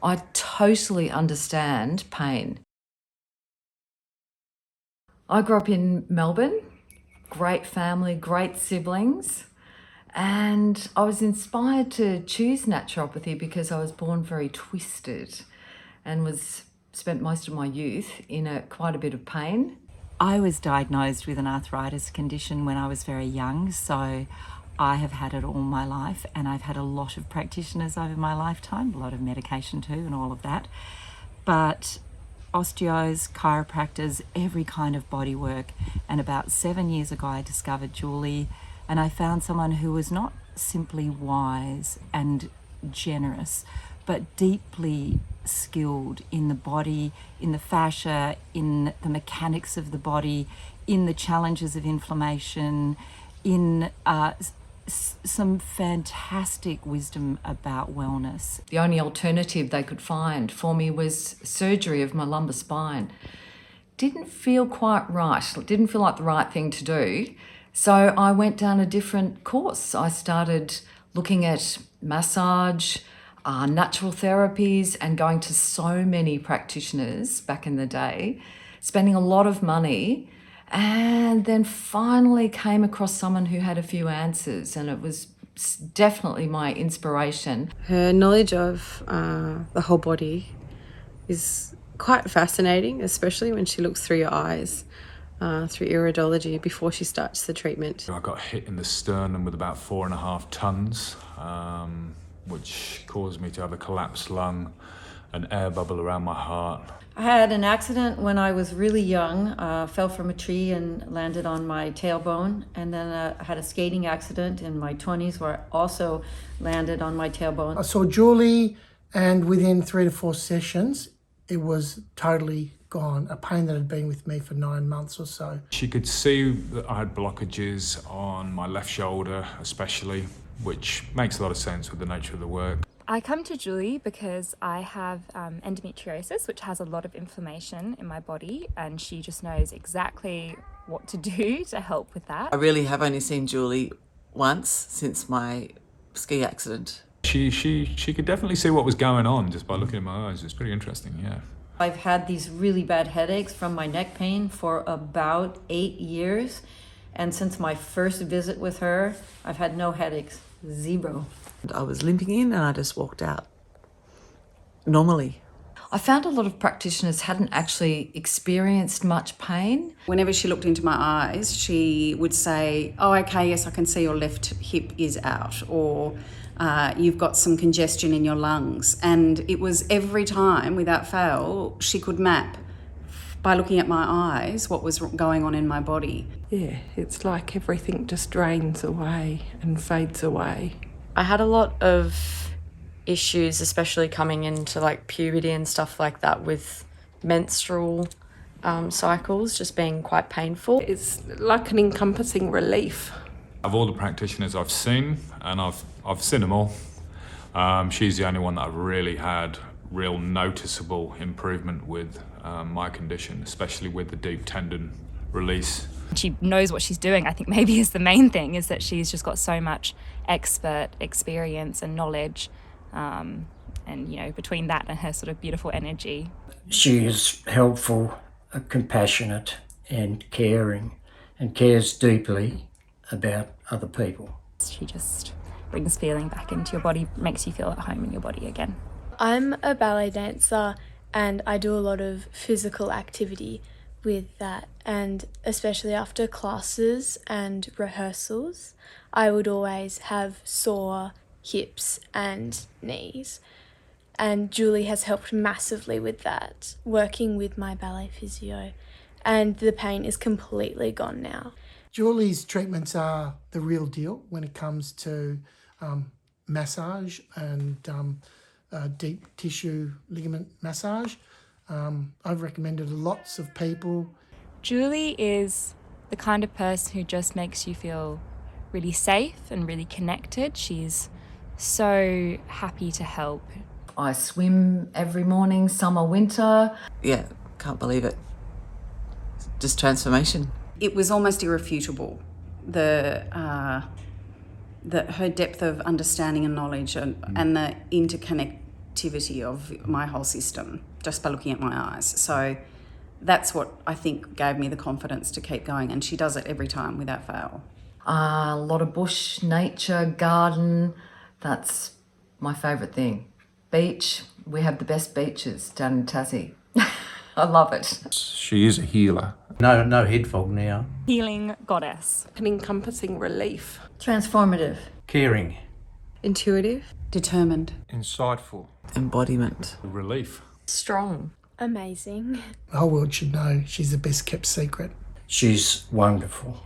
I totally understand pain. I grew up in Melbourne, great family, great siblings, and I was inspired to choose naturopathy because I was born very twisted and spent most of my youth in quite a bit of pain. I was diagnosed with an arthritis condition when I was very young, so I have had it all my life, and I've had a lot of practitioners over my lifetime, a lot of medication too and all of that. But osteos, chiropractors, every kind of body work. And about 7 years ago, I discovered Julie, and I found someone who was not simply wise and generous, but deeply skilled in the body, in the fascia, in the mechanics of the body, in the challenges of inflammation, in some fantastic wisdom about wellness. The only alternative they could find for me was surgery of my lumbar spine. Didn't feel quite right, didn't feel like the right thing to do. So I went down a different course. I started looking at massage, natural therapies, and going to so many practitioners back in the day, spending a lot of money, and then finally came across someone who had a few answers, and it was definitely my inspiration. Her knowledge of the whole body is quite fascinating, especially when she looks through your eyes, through iridology before she starts the treatment. I got hit in the sternum with about 4.5 tons, which caused me to have a collapsed lung, an air bubble around my heart. I had an accident when I was really young, fell from a tree and landed on my tailbone, and then I had a skating accident in my 20s where I also landed on my tailbone. I saw Julie, and within 3 to 4 sessions, it was totally gone, a pain that had been with me for 9 months or so. She could see that I had blockages on my left shoulder especially, which makes a lot of sense with the nature of the work. I come to Julie because I have endometriosis, which has a lot of inflammation in my body, and she just knows exactly what to do to help with that. I really have only seen Julie once since my ski accident. She could definitely see what was going on just by looking in my eyes. It's pretty interesting, yeah. I've had these really bad headaches from my neck pain for about 8 years, and since my first visit with her, I've had no headaches, zero. I was limping in and I just walked out normally. I found a lot of practitioners hadn't actually experienced much pain. Whenever she looked into my eyes, she would say, "Oh, okay, yes, I can see your left hip is out," or "You've got some congestion in your lungs." And it was every time, without fail, she could map by looking at my eyes what was going on in my body. Yeah, it's like everything just drains away and fades away. I had a lot of issues, especially coming into like puberty and stuff like that, with menstrual cycles just being quite painful. It's like an encompassing relief. Of all the practitioners I've seen, and I've seen them all, she's the only one that I've really had real noticeable improvement with my condition, especially with the deep tendon release. She knows what she's doing, I think maybe is the main thing, is that she's just got so much expert experience and knowledge, and you know, between that and her sort of beautiful energy. She is helpful, compassionate and caring, and cares deeply about other people. She just brings feeling back into your body, makes you feel at home in your body again. I'm a ballet dancer and I do a lot of physical activity with that, and especially after classes and rehearsals, I would always have sore hips and knees. And Julie has helped massively with that, working with my ballet physio, and the pain is completely gone now. Julie's treatments are the real deal when it comes to massage and deep tissue ligament massage. I've recommended to lots of people. Julie is the kind of person who just makes you feel really safe and really connected. She's so happy to help. I swim every morning, summer, winter. Yeah, can't believe it. Just transformation. It was almost irrefutable, her depth of understanding and knowledge and the connectivity of my whole system just by looking at my eyes. So that's what I think gave me the confidence to keep going, and she does it every time without fail. A lot of bush, nature, garden, that's my favourite thing. Beach, we have the best beaches down in Tassie. I love it. She is a healer. No head fog now. Healing goddess. An encompassing relief. Transformative. Caring. Intuitive. Determined. Insightful. Embodiment. Relief. Strong. Amazing. The whole world should know she's the best kept secret. She's wonderful.